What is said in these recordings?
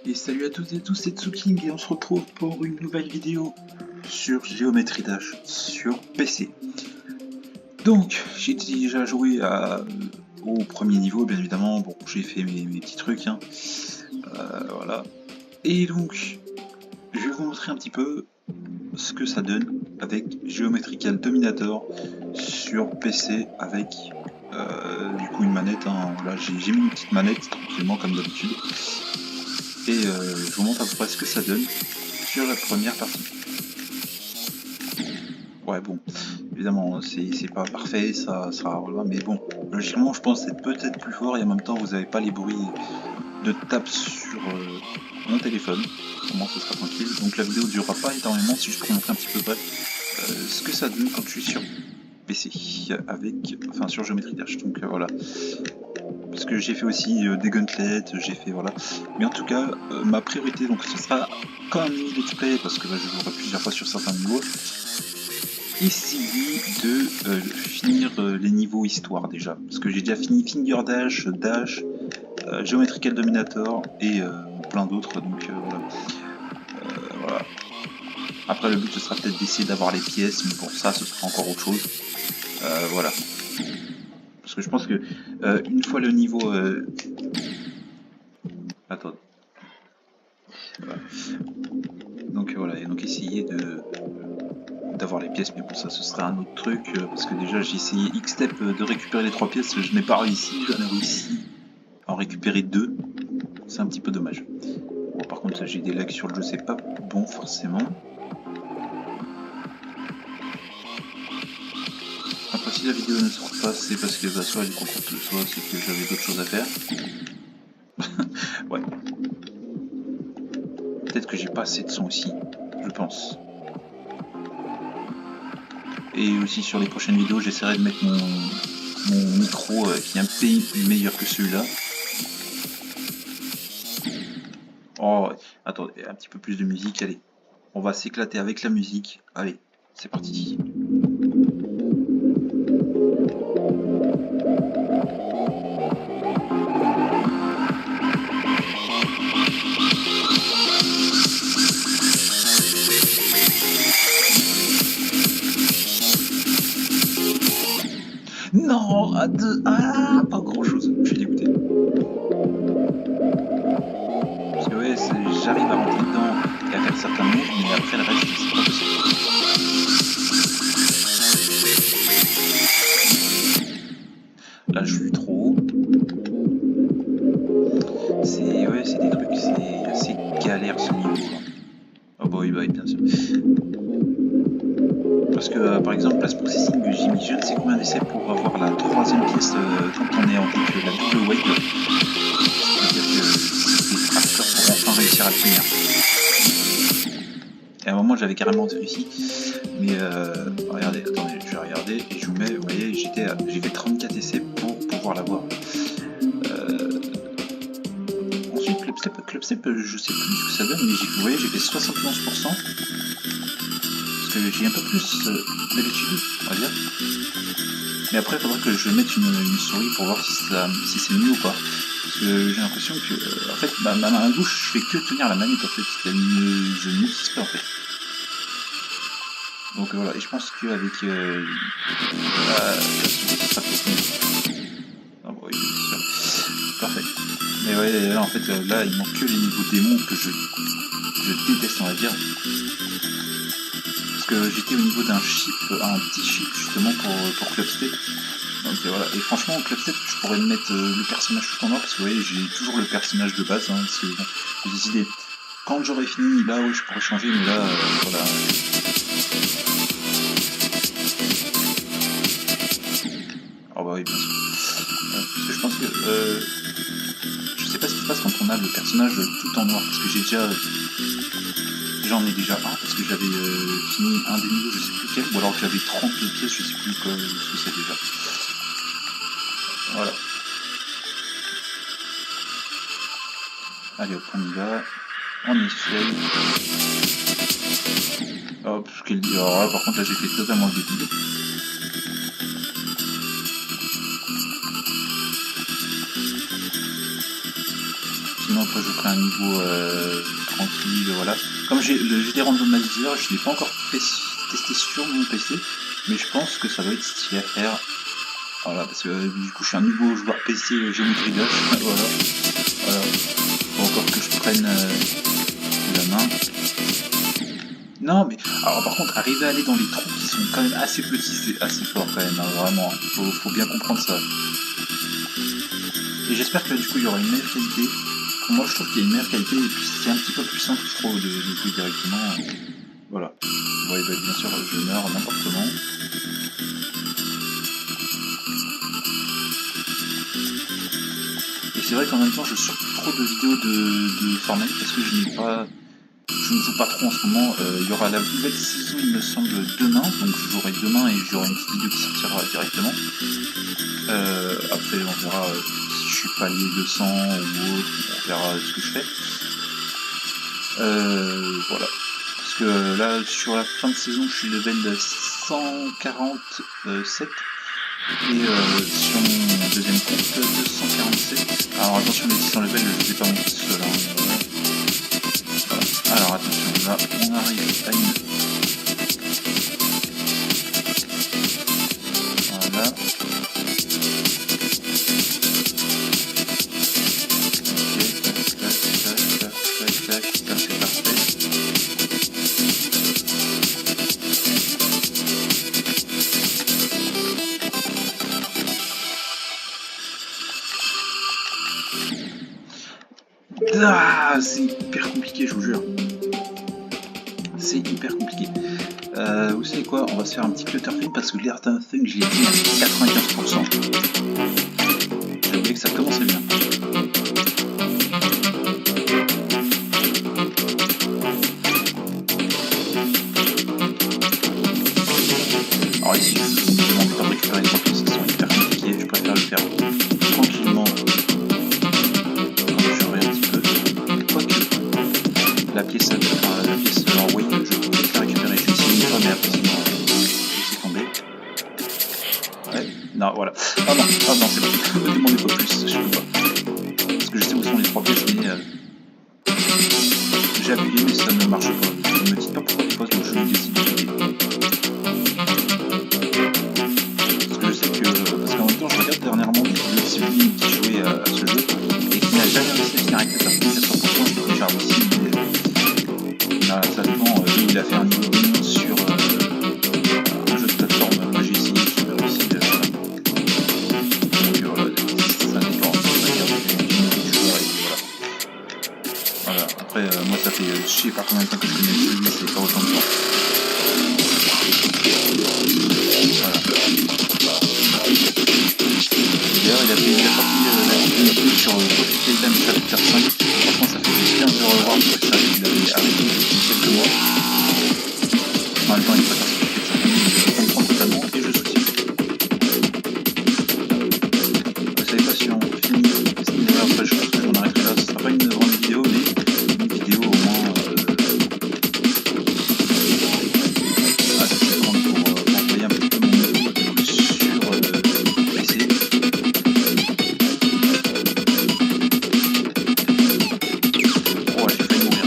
Et salut à toutes et tous, c'est Tsuking et on se retrouve pour une nouvelle vidéo sur Geometry Dash sur PC. Donc, j'ai déjà joué au premier niveau, bien évidemment. Bon, j'ai fait mes petits trucs, hein. Voilà. Et donc, je vais vous montrer un petit peu ce que ça donne avec Geometrical Dominator sur PC avec du coup une manette, hein. Là, j'ai mis une petite manette tranquillement comme d'habitude. Et je vous montre à peu près ce que ça donne sur la première partie. Ouais, bon, évidemment, c'est pas parfait, ça sera voilà, mais bon, logiquement, je pense que c'est peut-être plus fort et en même temps, vous n'avez pas les bruits de tape sur mon téléphone. Au moins, ce sera tranquille. Donc, la vidéo ne durera pas énormément si je peux vous montrer un petit peu près ce que ça donne quand je suis sur PC enfin sur Geometry Dash. Donc, voilà. Parce que j'ai fait aussi des gauntlets, j'ai fait voilà. Mais en tout cas, ma priorité, donc ce sera quand un mini let's play, parce que là je jouerai plusieurs fois sur certains niveaux, essayer de finir les niveaux histoire déjà. Parce que j'ai déjà fini Finger Dash, Dash, Geometrical Dominator et plein d'autres, donc voilà. Voilà. Après le but ce sera peut-être d'essayer d'avoir les pièces, mais pour ça ce sera encore autre chose. Voilà. Parce que je pense que une fois le niveau... Attends. Voilà. Donc voilà, et donc essayer d'avoir les pièces, mais bon ça ce serait un autre truc, parce que déjà j'ai essayé X-Step de récupérer les 3 pièces, je n'ai pas réussi, j'en ai réussi à en récupérer 2, c'est un petit peu dommage. Bon par contre j'ai des lags sur le jeu, c'est pas bon forcément. Après si la vidéo ne sort pas, c'est parce que bah, soit elle est trop courte, soit c'est que j'avais d'autres choses à faire. Ouais. Peut-être que j'ai pas assez de son aussi, je pense. Et aussi sur les prochaines vidéos, j'essaierai de mettre mon micro qui est un peu meilleur que celui-là. Oh, attendez, un petit peu plus de musique, allez. On va s'éclater avec la musique. Allez, c'est parti. Non, pas grand chose, je suis dégoûté. Parce que ouais, j'arrive à rentrer dedans et à faire certains moves, mais après le reste, c'est pas possible. Là, je suis trop haut. C'est des trucs, c'est assez galère ce niveau. Oh bah oui, bien sûr. Parce que par exemple, Place Processing, j'ai mis je ne sais combien d'essais pour avoir la 3ème pièce quand on est en pique, la double wave. C'est-à-dire que c'était hardcore pour enfin réussir à le finir. Et à un moment, j'avais carrément réussi. Mais regardez, attendez, je vais regarder et je vous mets, vous voyez, j'ai fait 34 essais pour pouvoir l'avoir. Ensuite, Clubstep, je sais plus ce que ça donne, mais vous voyez, j'ai fait 71%. Parce que j'ai un peu plus d'habitude, on va dire. Mais après, il faudra que je mette une souris pour voir si c'est mieux ou pas. Parce que j'ai l'impression que, en fait, ma main gauche, je fais que tenir la manette, en fait. Je n'utilise pas, en fait. Donc voilà, et je pense qu'avec la souris, ça sera peut-être mieux. Ah bon, oui, bien sûr. Parfait. Mais ouais, là, en fait, là, il manque que les niveaux démons que je déteste, on va dire. Parce que j'étais au niveau d'un petit chip justement pour Clubstep. Donc voilà, et franchement Clubstep je pourrais me mettre le personnage tout en noir parce que vous voyez j'ai toujours le personnage de base, hein, parce que bon, j'ai décidé quand j'aurai fini là oui je pourrais changer, mais là voilà. Oh bah oui bien sûr. Parce que je pense que je sais pas ce qui se passe quand on a le personnage tout en noir, parce que j'en ai déjà un, parce que j'avais fini un des niveaux, je sais plus lequel, ou alors que j'avais 30 pièces, je sais plus ce que c'est déjà. Voilà. Allez hop, on y va. On essaye. Hop, alors là, par contre, là j'ai fait totalement le débile. Sinon après je ferai un niveau tranquille, voilà. Comme j'ai le GD Randomizer, je ne l'ai pas encore testé sur mon PC, mais je pense que ça va être stylé à faire. Voilà, parce que du coup je suis un nouveau joueur PC Geometry Dash, voilà. Faut encore que je prenne la main. Non mais, alors par contre, arriver à aller dans les trous qui sont quand même assez petits, c'est assez fort quand même, hein, vraiment. Faut bien comprendre ça. Et j'espère que du coup il y aura une meilleure qualité. Pour moi je trouve qu'il y a une meilleure qualité et puis c'est un petit peu plus simple je trouve de jouer directement. Voilà. Ouais, bah, bien sûr je meurs n'importe comment. Et c'est vrai qu'en même temps je sors trop de vidéos de Fortnite parce que je ne joue pas trop en ce moment. Il y aura la nouvelle saison il me semble demain, donc je jouerai demain et j'aurai une petite vidéo qui sortira directement. Après on verra si je suis palier 200 ou autre, on verra ce que je fais. Voilà. Parce que là sur la fin de saison je suis level 147 et sur mon deuxième compte 247. Alors attention les 600 levels je ne vais pas monter seul. Hein. Voilà. Alors attention là on arrive à une... Voilà. Ah, c'est hyper compliqué, je vous jure. C'est hyper compliqué. Vous savez quoi? On va se faire un petit clutter film parce que l'air d'un film, je l'ai dit à 95%. J'ai oublié que ça commençait bien. Alors ici, je vous demande de récupérer les trucs qui sont hyper compliqués. Je préfère le faire tranquillement. La pièce en wheel, je peux la récupérer. Je vais essayer une fois, mais après sinon, laissez tomber. Ouais, non, voilà. Ah non, c'est bon. Ne me demandez pas plus, je peux pas. Parce que je sais où sont les 3 pièces, mais j'ai appuyé, mais ça ne marche pas. Ne me dites pas pourquoi des fois je décide d'appuyer. Parce que je sais que, parce qu'en même temps, je regarde dernièrement des vidéos de Sylvie qui jouait à ce jeu et qui n'a jamais réussi à finir avec cette partie. 100%, j'ai déjà réussi, mais ça dépend. Lui, il a fait un niveau minimum sur un jeu de plateforme. Moi, j'ai essayé, j'ai pas réussi. Donc voilà, ça dépend. On va dire du niveau du joueur et voilà. Après, moi, ça fait je sais pas combien de temps que je connais le jeu, mais c'est pas autant de temps. Voilà. D'ailleurs, il a sorti la vidéo sur Coffee Titans Chapter 5. Franchement, ça fait bien de revoir parce que ça, il avait arrêté depuis quelques mois. En même temps, il faut faire ce qu'il fait, je comprends totalement et je soutiens. Vous savez pas si on finit ce niveau après, je pense que j'en arrêterai là. Ce sera pas une grande vidéo, mais une vidéo au moins assez grande pour envoyer un petit peu mon œuvre sur PC. Oh, j'ai failli mourir.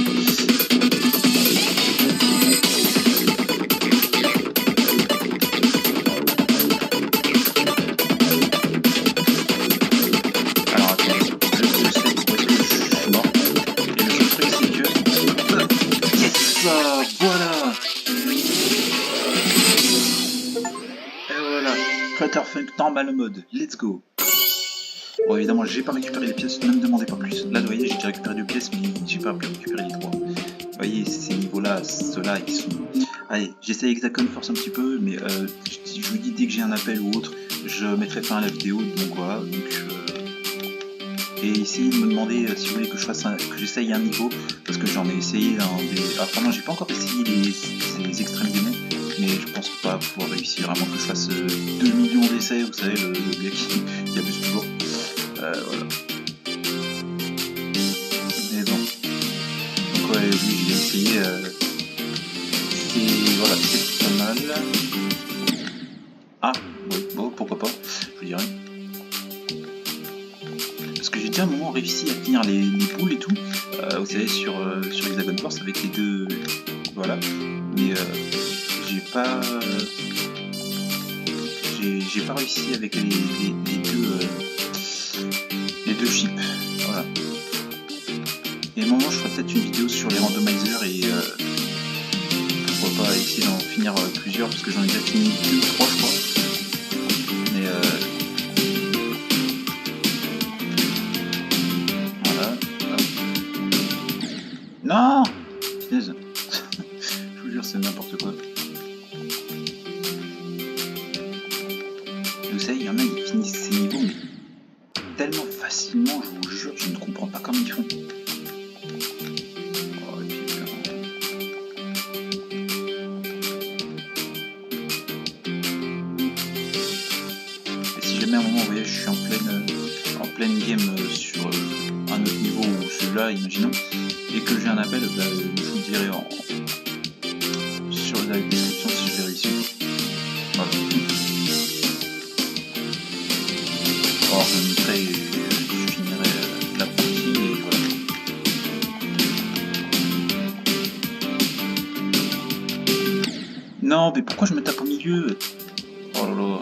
Alors attendez, je sais où est-ce que je suis mort. Et le seul truc c'est que... Yes, voilà. Et voilà, Clutterfunk normal mode, let's go. Bon évidemment j'ai pas récupéré les pièces, ne me demandez pas plus. Là vous voyez j'ai déjà récupéré 2 pièces mais j'ai pas pu récupérer les 3. Vous voyez ces niveaux là, ceux-là ils sont... Allez, j'essaie Hexacon force un petit peu, mais je vous dis dès que j'ai un appel ou autre, je mettrai fin à la vidéo, donc voilà. Et essayez de me demander si vous voulez que je fasse que j'essaye un niveau, parce que j'en ai essayé dans des... Ah pardon, j'ai pas encore essayé les extrêmes démons, mais je pense pas pouvoir réussir, à moins que je fasse 2 millions d'essais, vous savez, le gars qui abuse toujours. Voilà. Mais bon. Donc ouais, oui, j'ai essayé. Voilà, c'est pas mal. Ah, oui, bon, pourquoi pas, je dirais. parce que j'ai déjà un moment réussi à finir les boules et tout, vous savez, sur Hexagon Force avec les deux, voilà, mais j'ai pas réussi avec les deux chips, voilà. Et à un moment je ferai peut-être une vidéo sur les randomizers et pourquoi pas essayer d'en finir plusieurs, parce que j'en ai déjà fini 2 ou 3 je crois. Mais voilà. Non, punaise. Je vous jure, c'est n'importe quoi. Vous savez, il y en a qui finissent ces niveaux mais tellement facilement, je vous jure, je ne comprends pas comment ils font. Oh, et puis, et si jamais à un moment, vous voyez, je suis en pleine game sur un autre niveau ou celui-là, imaginons, et que j'ai un appel, bah, je vous dirai sur la description si je l'ai réussi. Voilà. Alors je mettrai, je finirai la partie et voilà. Non, mais pourquoi je me tape au milieu? Oh là là.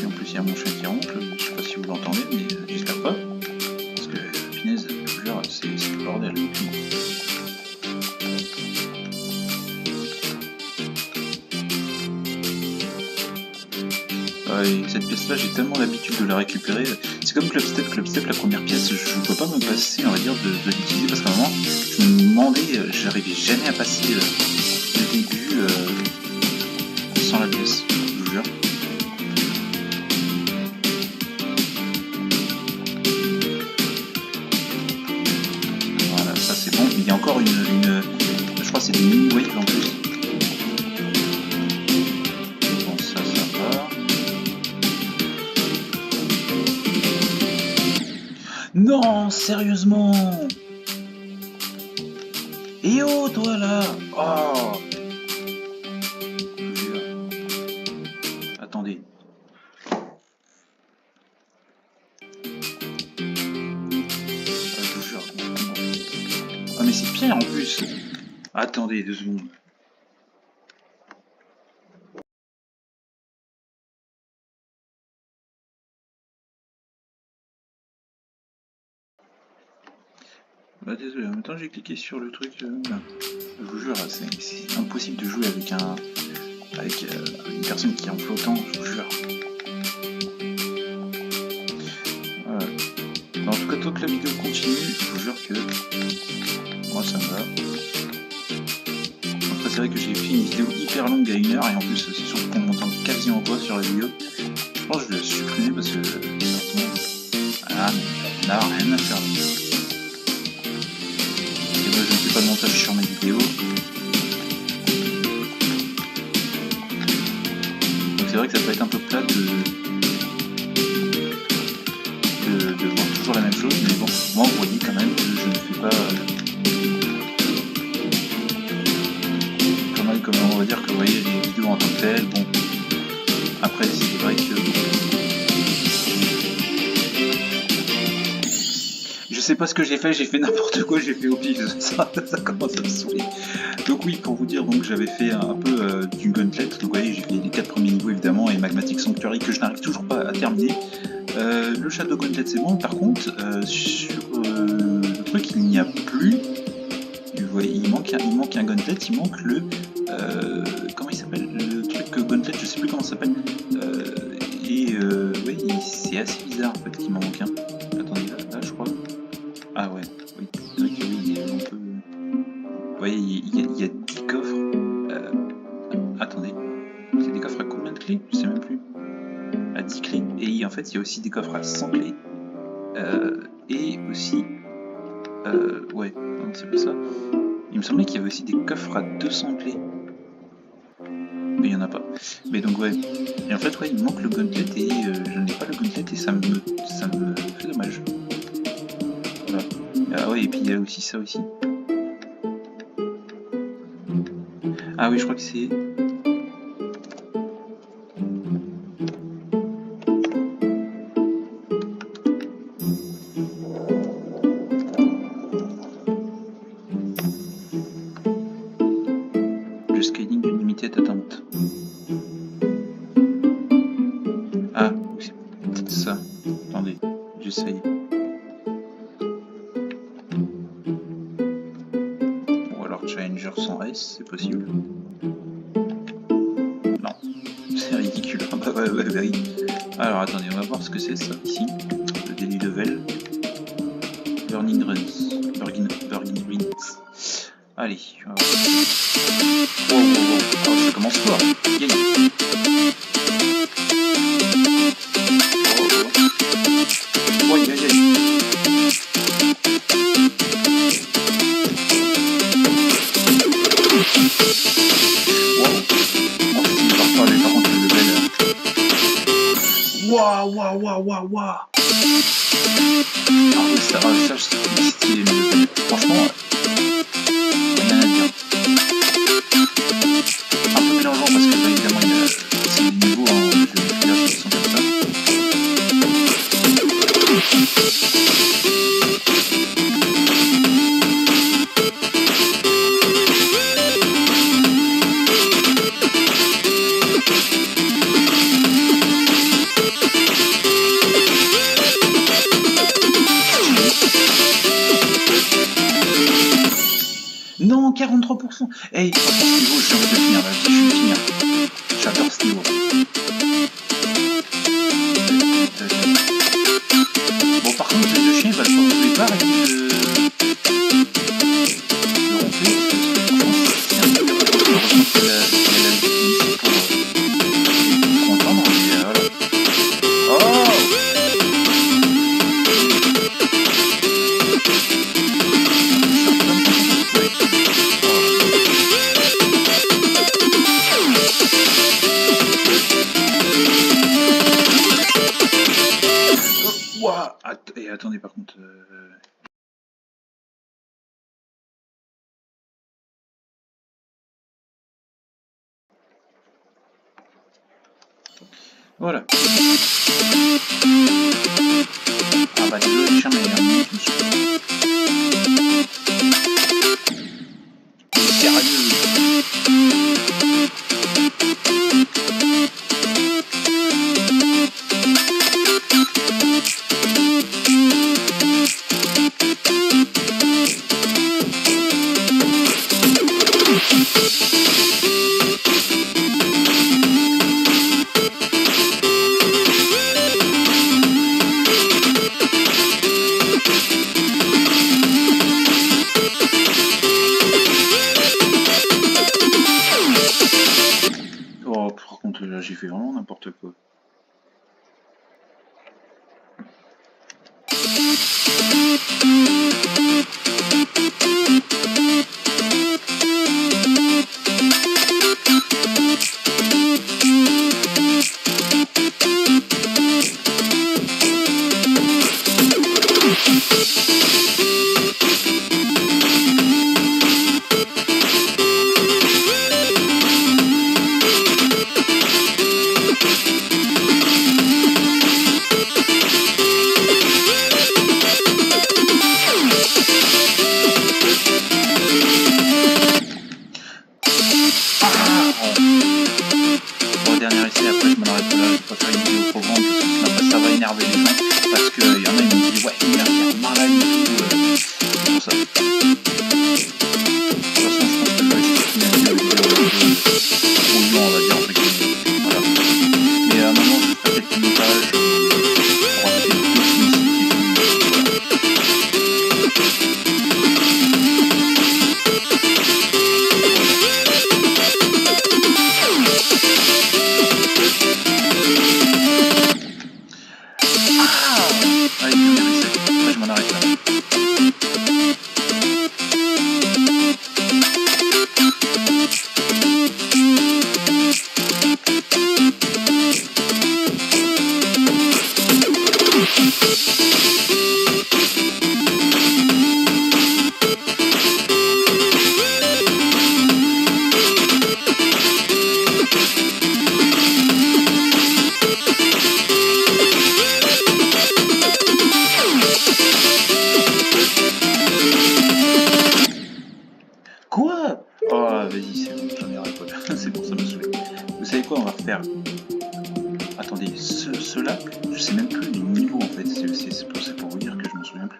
Et en plus il y a mon chien qui ronfle, je sais pas si vous l'entendez, mais j'espère pas. Parce que punaise, je vous jure, c'est le bordel. Et cette pièce là j'ai tellement l'habitude de la récupérer, c'est comme Clubstep, la première pièce, je ne peux pas me passer on va dire de l'utiliser parce qu'à un moment je me demandais, j'arrivais jamais à passer le début sans la pièce, je vous jure. Voilà, ça c'est bon, il y a encore une je crois que c'est des mini-waves en plus. Bon, ça va. Non, sérieusement. Et oh, toi là. Oh. Attendez. Je vous jure. Ah mais c'est pire en plus. Attendez 2 secondes. Bah désolé, en même temps j'ai cliqué sur le truc. Je vous jure, c'est impossible de jouer avec une personne qui est en flottant, je vous jure. Voilà. En tout cas, tant que la vidéo continue, je vous jure que moi ça me va. Après c'est vrai que j'ai fait une vidéo hyper longue à 1 heure et en plus c'est surtout qu'on m'entend quasi en voix sur la vidéo. Je pense que je vais la supprimer parce que sérieusement, ah, mais là rien à faire. Je ne fais pas de montage sur mes vidéos. Donc c'est vrai que ça peut être un peu plat de voir toujours la même chose, mais bon, moi vous voyez quand même que je ne fais pas comme on va dire que vous voyez les vidéos en tant que telles. Bon, après c'est vrai que je sais pas ce que j'ai fait n'importe quoi, j'ai fait au pif, ça commence à me saouler. Donc oui, pour vous dire, donc j'avais fait un peu du Gauntlet, donc vous voyez, j'ai fait les 4 premiers niveaux évidemment, et Magmatic Sanctuary que je n'arrive toujours pas à terminer. Le Shadow Gauntlet c'est bon, par contre, sur le truc il n'y a plus, vous voyez, il manque un Gauntlet, il manque le... comment il s'appelle? Le truc Gauntlet, je sais plus comment ça s'appelle. Oui, c'est assez bizarre en fait qu'il m'en manque un. Attendez, là je crois. Ah ouais, oui, c'est vrai que oui, on peut... Vous voyez, il y a 10 coffres. Attendez, c'est des coffres à combien de clés? Je sais même plus. À 10 clés. Et en fait, il y a aussi des coffres à 100 clés. Et aussi... ouais, non, c'est pas ça. Il me semblait qu'il y avait aussi des coffres à 200 clés. Mais il n'y en a pas. Mais donc ouais. Et en fait, ouais, il me manque le Gauntlet et je n'ai pas le Gauntlet et ça me fait dommage. Voilà. Ah ouais, et puis il y a aussi ça aussi. Ah oui, je crois que c'est... j'essaye. Ou alors Challenger sans S, c'est possible. Non, c'est ridicule. Ah bah oui. Alors attendez, on va voir ce que c'est ça ici. Le Daily Level. Burning Runs. Burning Runs. Allez, on va voir. Wow. Oh, ça commence fort. Yeah. Waouh. Ah oui, ça c'est stylé le level. Franchement, rien à dire. Un peu mélangeant parce que bah, évidemment c'est des niveaux en géométrie qui sont comme ça. Non, 43%. Hey, franchement, ce niveau, j'ai envie de finir là. Je vais finir. J'adore ce niveau. Bon, par contre, le chien, il va le faire au départ et le romper. C'est un peu de heureusement qu'elle a utilisé pour entendre. Mais voilà. Oh! Et attendez, par contre... Voilà. Ah bah désolé les chiens, mais je me suis... Sérieux. Oh, par contre, là, j'ai fait vraiment n'importe quoi. Quoi? Oh, vas-y, c'est bon, j'en ai ras le bol. C'est bon, ça me saoule. Vous savez quoi, on va refaire. Attendez, ce ce lac, je sais même plus les niveaux en fait, c'est pour vous dire que je m'en souviens plus.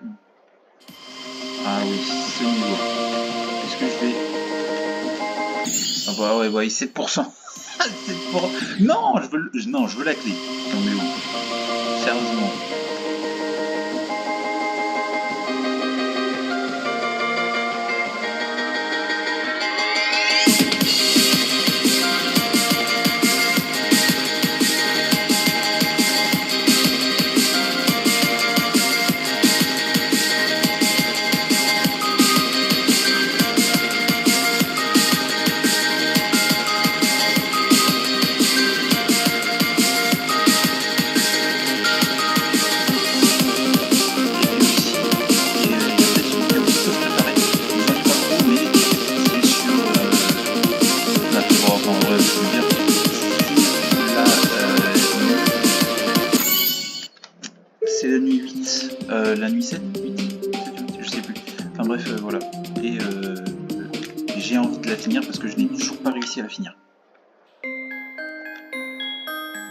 Ah oui, ce niveau. Est-ce que je vais... Ah bah ouais, ouais, 7%. 7%. Non, je veux la clé. Non mais où? Sérieusement. La nuit 7, 8, je sais plus. Enfin bref, voilà. Et j'ai envie de la finir parce que je n'ai toujours pas réussi à la finir.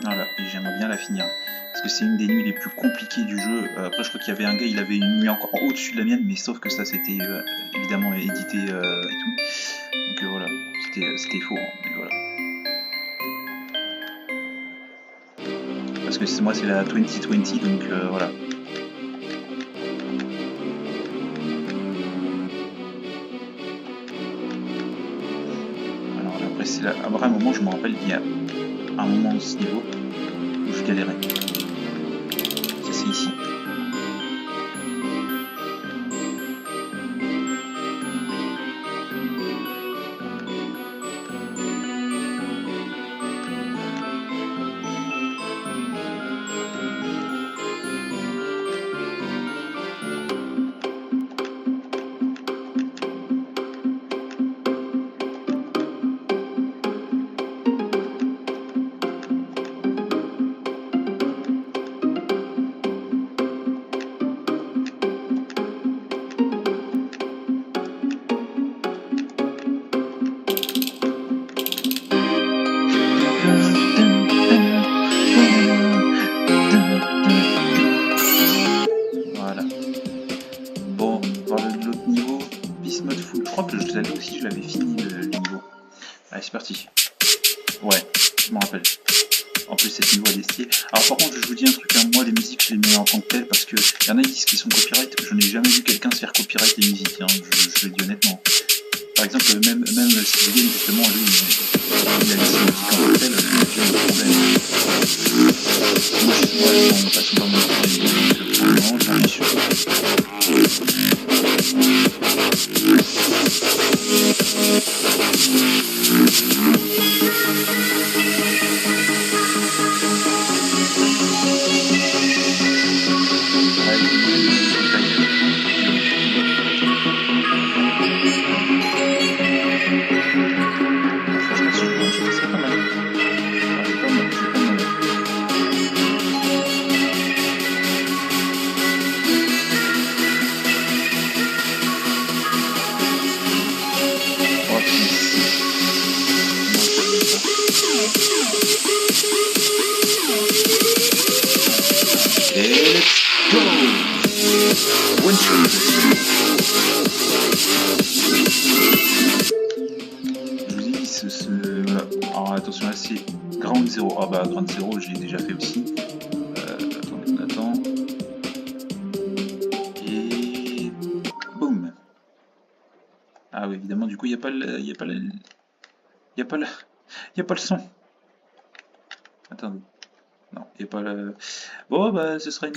Voilà, et j'aimerais bien la finir. Parce que c'est une des nuits les plus compliquées du jeu. Après, je crois qu'il y avait un gars, il avait une nuit encore au-dessus de la mienne, mais sauf que ça, c'était évidemment édité et tout. Donc voilà, c'était faux, hein, mais voilà. Parce que moi, c'est la 2020, donc voilà. Après un moment, je me rappelle qu'il y a un moment de ce niveau où je galérais. Ça, c'est ici. Voilà. Bon, voir l'autre niveau, Beast Mode Full. Je crois que je l'avais aussi, je l'avais fini le niveau. Allez, c'est parti. Ouais, je m'en rappelle. En plus, cet niveau est stylé. Alors par contre, je vous dis un truc, hein, moi les musiques, je les mets en tant que telles parce que y en a qui disent qu'ils sont copyright. Je n'ai jamais vu quelqu'un se faire copyright les musiques, hein, je le dis honnêtement. Par exemple, même Steve Game, justement, lui, il a laissé la musique en tant que telle, il a un problème. Moi, je ne passe pas mon temps, j'en ai sûr. Voilà. Alors attention là c'est Ground Zero. Ah bah Ground Zero je l'ai déjà fait aussi. Attendez, on attend. Et boum. Ah oui évidemment du coup il n'y a pas le. Il n'y a pas le. Il n'y a pas le. Il n'y a pas le son. Attendez. Non, il n'y a pas le. Bon bah ce serait une.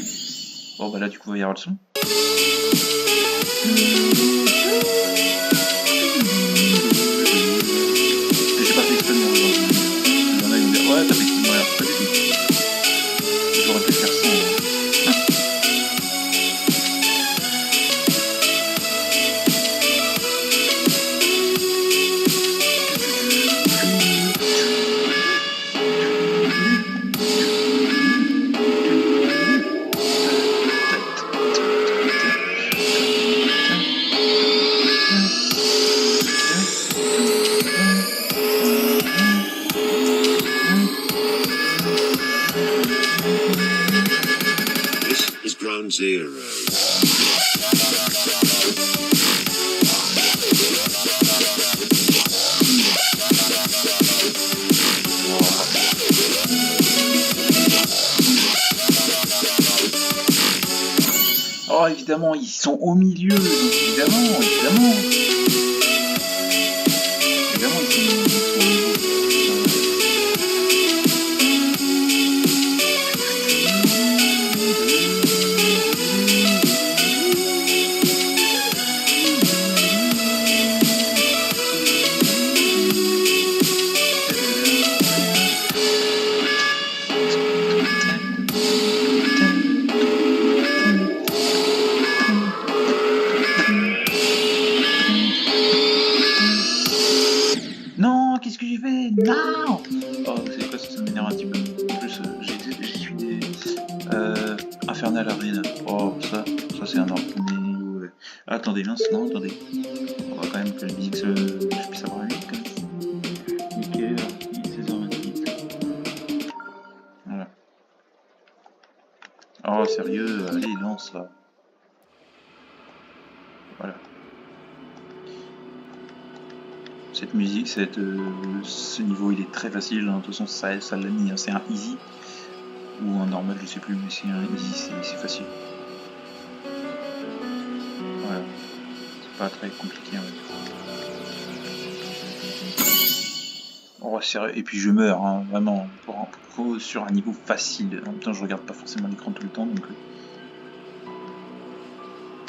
Bon bah là du coup il va y avoir le son. J'ai pas fait exprès de mon jeu. Il y en a qui me disent ouais t'as fait exprès de mon jeu. Pas du tout. J'aurais pu faire sans. 0. Oh, évidemment, ils sont au milieu, donc évidemment, évidemment. Évidemment, ils sont au milieu. Non, qu'est-ce que j'ai fait? Non! Oh, vous savez quoi, ça m'énerve un petit peu. En plus, j'y suis des... Infernal Arena. Oh, ça c'est un ordre. Mais, ouais. Attendez, non, attendez. On va quand même que le mix, je puisse avoir un link quand même. Nickel, 16h28. Voilà. Oh, sérieux, allez, lance là. Voilà. Cette musique, ce niveau, il est très facile. Hein. De toute façon, ça l'a mis. Hein. C'est un easy. Ou un normal, je sais plus, mais c'est un easy, c'est facile. Voilà. C'est pas très compliqué. En fait. Oh, sérieux. Et puis je meurs, hein, vraiment. Sur un niveau facile. En même temps, je regarde pas forcément l'écran tout le temps, donc.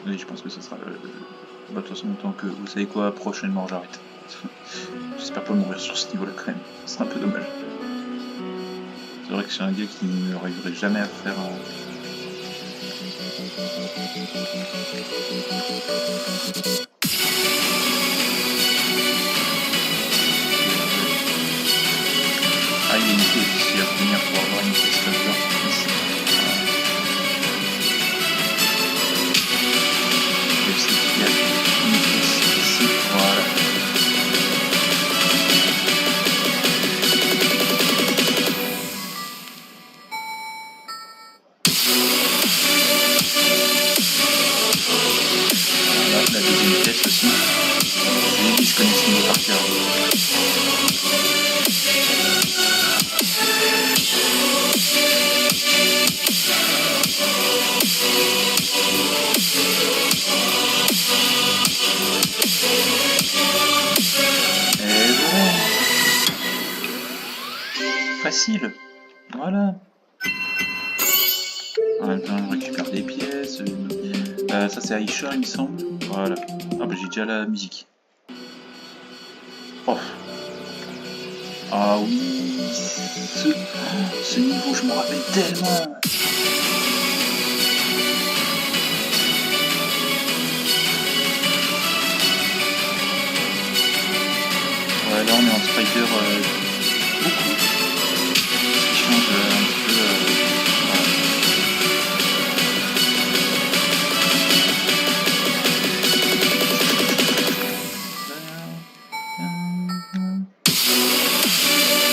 Oui, je pense que ça sera. Bah, de toute façon, tant que vous savez quoi, prochainement, j'arrête. J'espère pas mourir sur ce niveau-là quand même. Ce serait un peu dommage. C'est vrai que c'est un gars qui ne arriverait jamais à faire un... Ah, il y a une chose ici à venir pour avoir une petite fleur ici. Je sais qu'il y a une pièce ici, voilà. Voilà, la deuxième pièce aussi. Je l'ai dit, je connais ce niveau par cœur. Et voilà. Facile. Voilà. En même temps, je récupère des pièces. Ça, c'est Aisha, il me semble. Voilà. Ah, bah, j'ai déjà la musique. Oh. Ah oui. Ce niveau, je me rappelle tellement. Ouais, là, on est en Spider beaucoup. Ce qui change un petit peu. Voilà.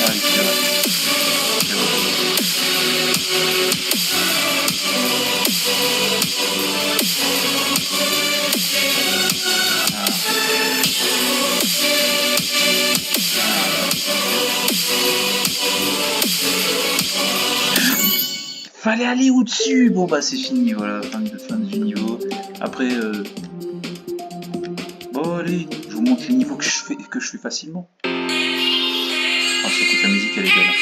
Ah oui, c'est vrai. C'est vrai. Fallait aller au-dessus. Bon bah c'est fini, voilà, fin du niveau. Après, bon allez, je vous montre les niveaux que je fais facilement. Ah, surtout que la musique elle est belle.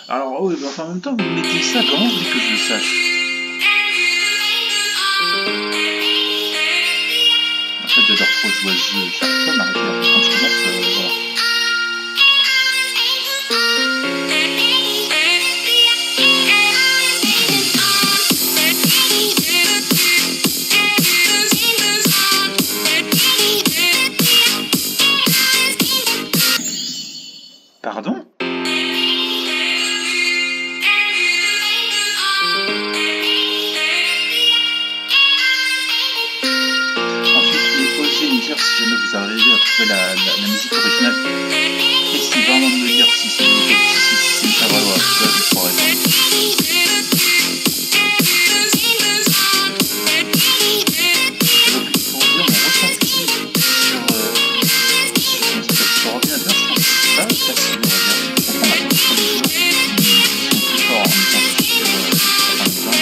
Alors oui, bah, enfin, en même temps vous mettez ça, comment vous voulez que je le sache? En fait j'adore trop jouer à ce jeu, j'arrive pas à m'arrêter, en fait, quand je commence, voilà. Pardon? vous arrivez à trouver la musique originale. Essayez vraiment de me dire si c'est une Savalois, ça je croirais pas. Donc pour dire mon ressenti sur ordinateur, je trouve ça facile, on va dire. Je comprends maintenant pour les joueurs qui sont plus forts en étant sur certains plans.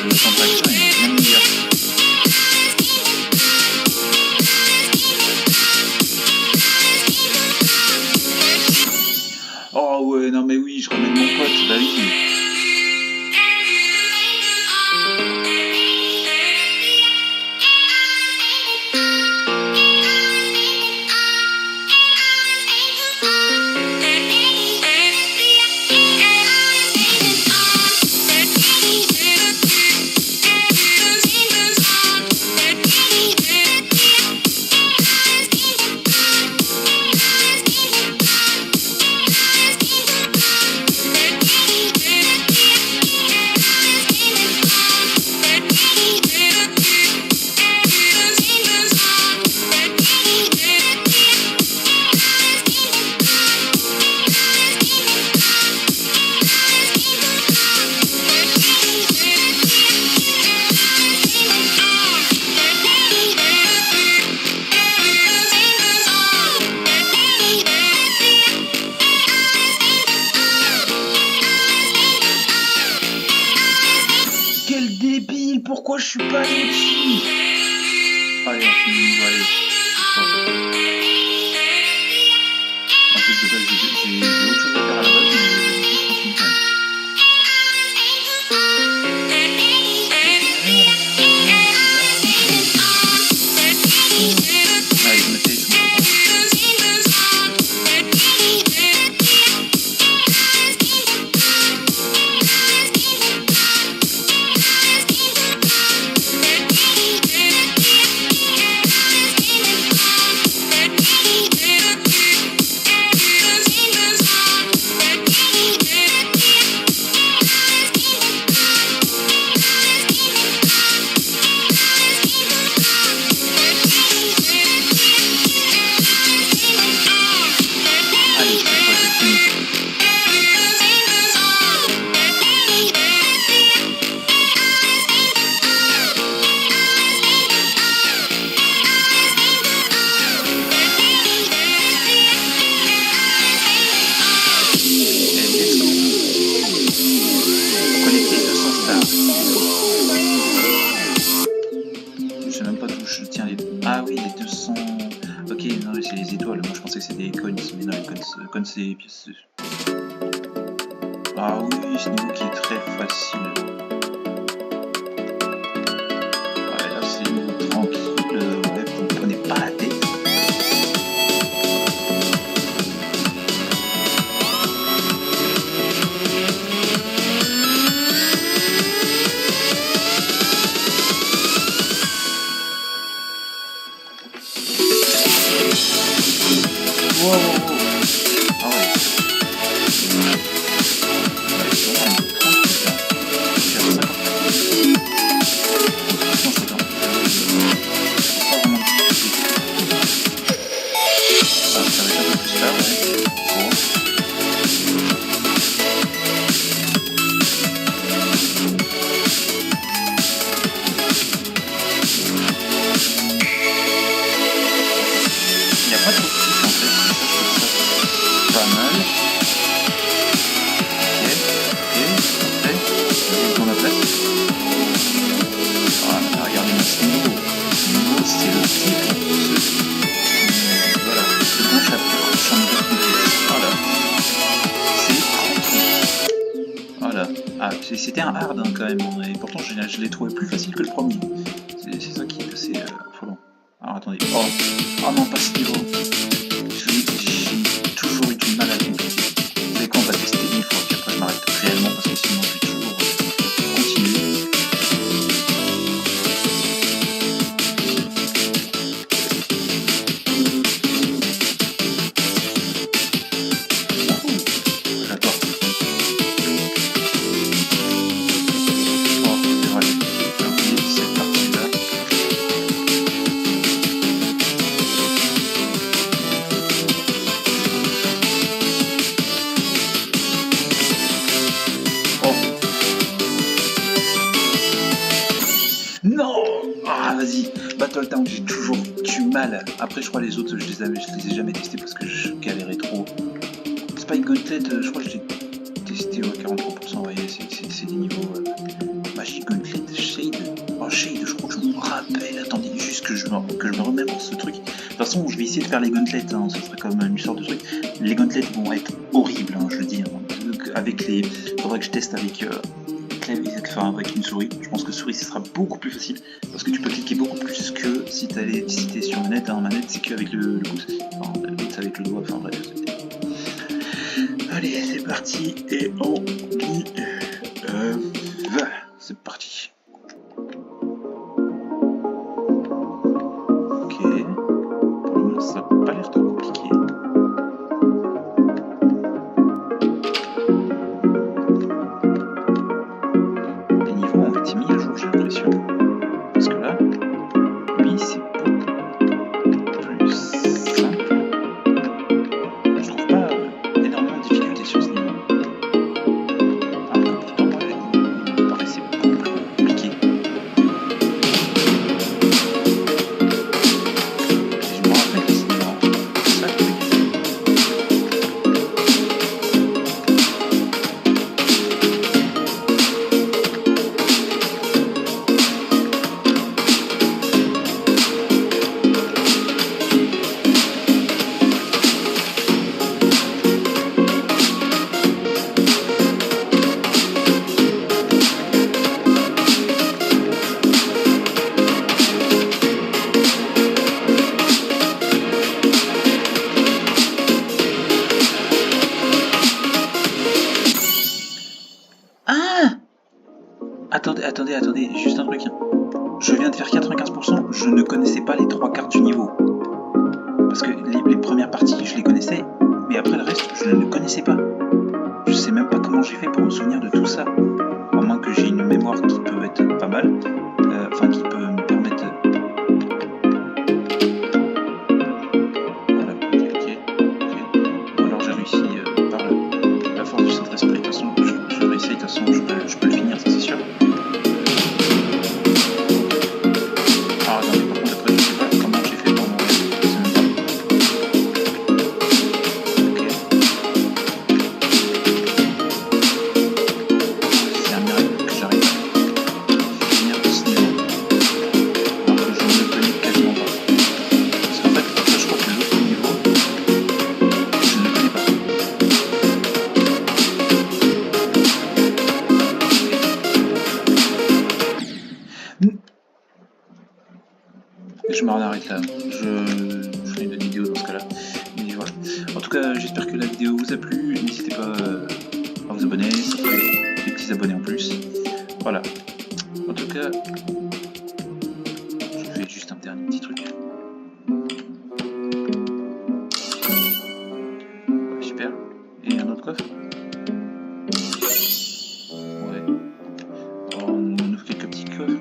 Le temps d'action est bien meilleur. Oh ouais, non mais oui, je ramène mon pote, bah oui. Pourquoi je suis pas allé dessus? Allez, on finit, allez. En plus de base, j'ai autre chose à faire à la base, mais je continue quand même. Allez, je me tais, je me tais. Ah oui, les 200... Ok, non, c'est les étoiles. Moi, je pensais que c'était des coins, mais non, les coins c'est des pièces. Ah oui, ce niveau qui est très facile. Ouais, là, c'est niveau tranquille. Ouais, vous ne prenez pas la tête. Wow, wow, wow. Ah ouais. C'est vraiment tranquille là. J'ai 50. Non, c'est pas vraiment difficile. Ah, ça va être un peu plus tard, ouais. Bon. Il n'y a pas trop de trucs en fait. Pas mal. Ok, parfait. J'ai dans la place. Ah, mais regardez-moi ce niveau. Ce niveau, c'est le titre. Voilà, le second chapitre, chambre complexe. Voilà. C'est 30. Voilà. Ah, c'était un hard hein, quand même. Et pourtant, je l'ai trouvé plus facile que le premier. C'est ça qui est assez affolant. Alors attendez. Oh non, pas ce niveau. J'ai toujours eu du mal à le compliquer. Vous savez quoi, on va tester une fois, puis après je m'arrête réellement parce que sinon je vais toujours continuer. J'adore. Oh, c'est vrai, j'ai oublié cette partie-là. Après, je crois les autres, je les ai jamais testés parce que je galérais trop. Spike Gauntlet, je crois que je l'ai testé à 43%. Vous voyez, c'est des niveaux. Magic Gauntlet, Shade. Oh, Shade, je crois que je me rappelle. Attendez, juste que je me remémore ce truc. De toute façon, je vais essayer de faire les gauntlets. Hein, ce serait comme une sorte de truc. Les gauntlets vont être horribles, hein, je le dis. Hein. Avec les. Faudrait que je teste avec. Avec une souris. Je pense que souris ce sera beaucoup plus facile parce que tu peux cliquer beaucoup plus que si t'es sur manette. Hein. Manette c'est qu'avec le pouce, enfin, c'est avec le doigt, enfin bref. Allez, c'est parti et on y va. C'est parti. Ok. Pour le moment ça n'a pas l'air trop compliqué. Parce que là, lui, c'est beaucoup plus simple. Je trouve pas énormément de difficultés sur ce niveau. Alors que pourtant, moi, il me paraissait beaucoup plus compliqué. Et je me rappelle que c'est ça que Attendez, juste un truc. Je viens de faire 95%, je ne connaissais pas les 3 quarts du niveau. Parce que les premières parties, je les connaissais, mais après le reste, je ne le connaissais pas. Je sais même pas comment j'ai fait pour me souvenir de tout ça. À moins que j'ai une mémoire qui peut être pas mal, enfin qui peut me permettre... Voilà, j'ai cliqué. Ou alors j'ai réussi par la force du Saint-Esprit. De toute façon, je réussis, de toute façon, je peux le finir, ça c'est sûr. Je m'en arrête là, je ferai une autre vidéo dans ce cas-là. Mais voilà. En tout cas, j'espère que la vidéo vous a plu. N'hésitez pas à vous abonner, ça ferait des petits abonnés en plus. Voilà. En tout cas, je fais juste un dernier petit truc. Super. Et un autre coffre. Ouais. On ouvre quelques petits coffres.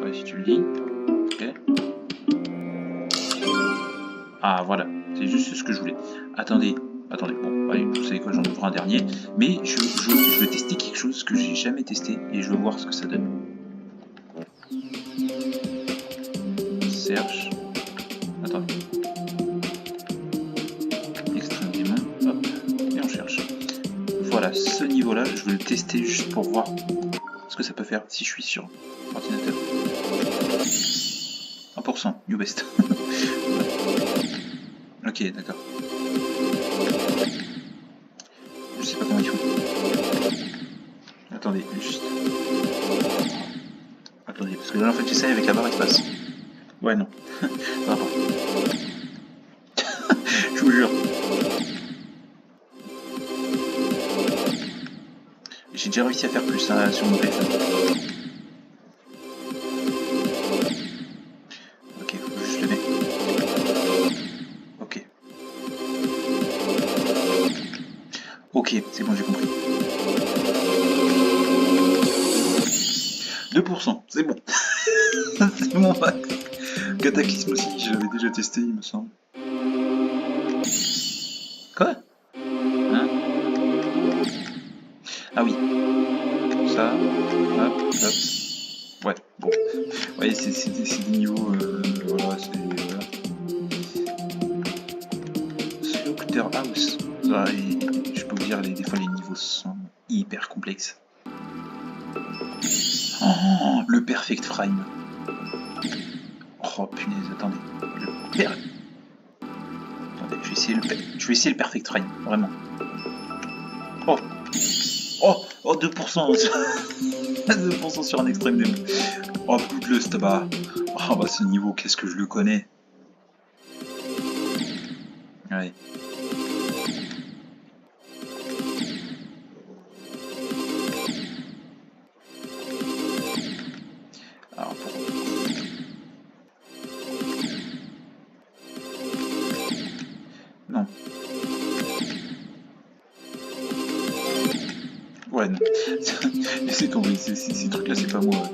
Ouais, si tu le dis. Ah voilà, c'est juste ce que je voulais. Attendez, bon, allez, vous savez quoi, j'en ouvre un dernier. Mais je veux tester quelque chose que j'ai jamais testé et je veux voir ce que ça donne. Search. Attendez. Extrême des mains, hop, et on cherche. Voilà, ce niveau-là, je veux le tester juste pour voir ce que ça peut faire si je suis sur ordinateur. 1%, New Best. Ok, d'accord. Je sais pas comment il faut. Attendez, juste. Attendez, parce que là en fait j'essaye avec la barre espace. Ouais, non. Non, non. Je vous jure. J'ai déjà réussi à faire plus hein, sur mon téléphone. Ok, faut juste le mettre. Ok, c'est bon, j'ai compris. 2%, c'est bon. C'est mon max. Cataclysme aussi, je l'avais déjà testé, il me semble. Quoi? Hein? Ah oui. Ça, hop, hop. Ouais, bon. Ouais, c'est des niveaux... voilà, c'est... Voilà. Slaughter House. Ça, je peux vous dire, des fois, les niveaux sont hyper complexes. Oh, le Perfect Frame. Oh, punaise, attendez. Attendez, je vais essayer le Perfect Frame, vraiment. Oh, oh, 2%. 2% sur un extrême démon. Oh, Bloodlust, bah. Oh, bah, ce niveau, qu'est-ce que je le connais. Ouais. Alors, non. Ouais, non. Laissez tomber, ces trucs-là, c'est pas moi.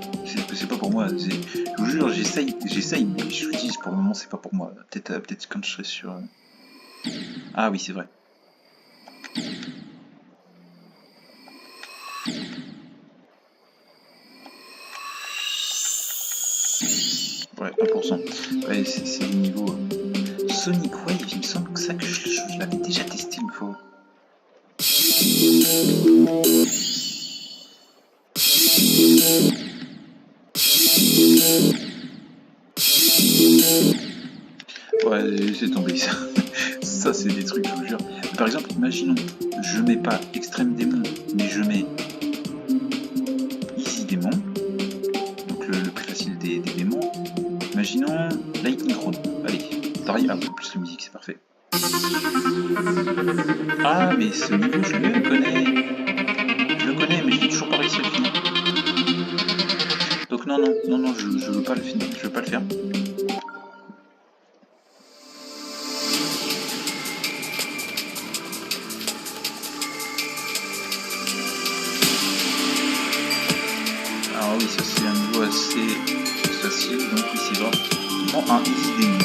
C'est pas pour moi. Je vous jure, j'essaye, mais je vous dis, pour le moment, c'est pas pour moi. Peut-être quand je serai sur... Ah oui, c'est vrai. Ouais, 1%. Ouais, c'est des niveaux... Sonic Wave, il me semble que ça que je l'avais déjà testé une fois. Ouais, c'est tombé ça. Ça, c'est des trucs, je vous jure. Par exemple, imaginons, je mets pas Extrême Démon, mais je mets Easy Démon, donc le plus facile des démons. Imaginons Lightning Road. Allez, pareil, ah, plus la musique, c'est parfait. Ah, mais ce niveau, je le connais. Je le connais, mais je n'ai toujours pas réussi à le finir. Donc non, je veux pas le finir, je veux pas le faire. Alors oui, ça c'est un niveau assez facile, donc ici va. Bon, un easy démon.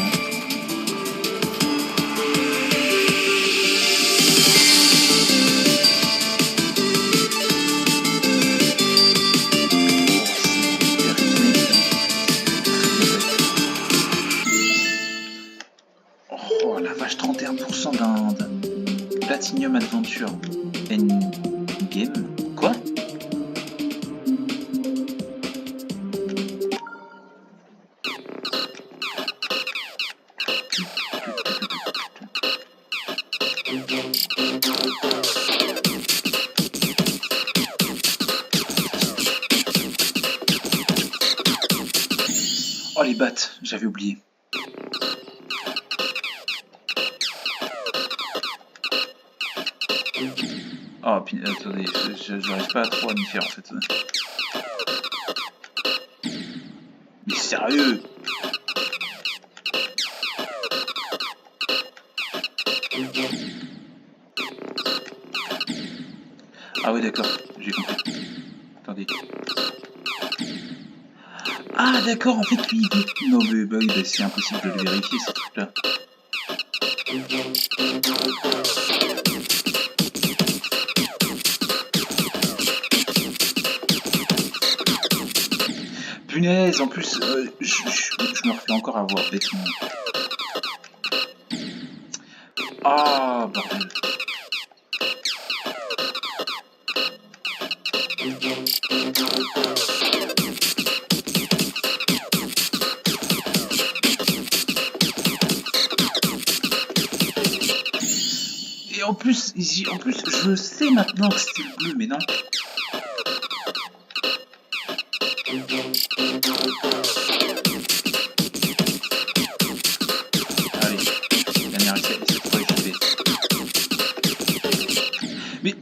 Oh la vache, 31% d'un Platinum Adventure Endgame. Quoi? Oh les battes, j'avais oublié. Oh, puis, attendez, j'arrive pas trop à m'y faire en fait. Mais sérieux? Ah ouais d'accord, j'ai compris. Attendez. Ah d'accord, en fait lui il veut... Non mais bah oui, bah, c'est impossible de le vérifier ces trucs là. Punaise, en plus, je me refais encore avoir bêtement. Ah, bordel. Et en plus, je sais maintenant que c'était le bleu, mais non. Allez, dernière essai, c'est trop échappé. Mais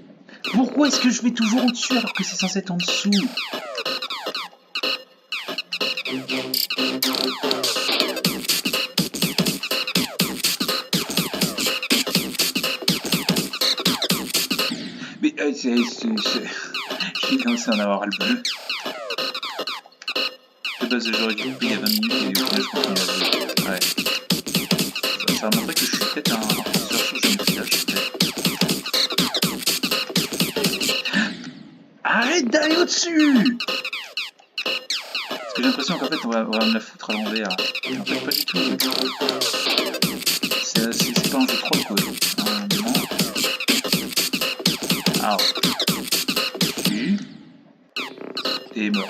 pourquoi est-ce que je vais toujours au-dessus alors que c'est censé être en dessous? Mais j'ai commencé à en avoir le bleu. De base, j'aurais dû couper il y a 20 minutes et au final, je continue à jouer. Ouais. Ça va montrer que je suis peut-être un professeur sur géométrie. Arrête d'aller au-dessus! Parce que j'ai l'impression qu'en fait on va me la foutre à l'envers. En fait pas du tout. C'est pas un jeu trop quoi. Non. Ah. Tu es mort.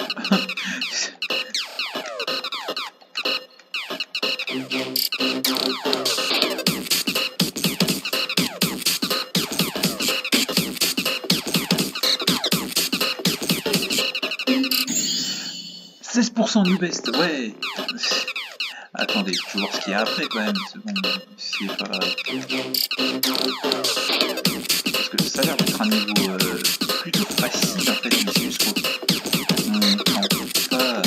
16% du best, ouais. Attendez, je vais voir ce qu'il y a après quand même. C'est bon, c'est pas... Parce que ça a l'air d'être un niveau plutôt facile en fait, mais c'est juste qu'on n'en pas...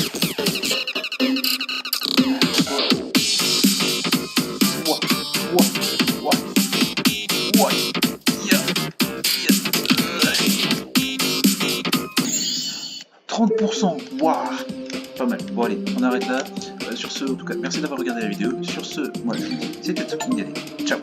Ouais. Yeah. 30%, waouh, pas mal. Bon allez, on arrête là. Sur ce, en tout cas, merci d'avoir regardé la vidéo. Sur ce, moi je vous dis, c'était Tsuking. Ciao.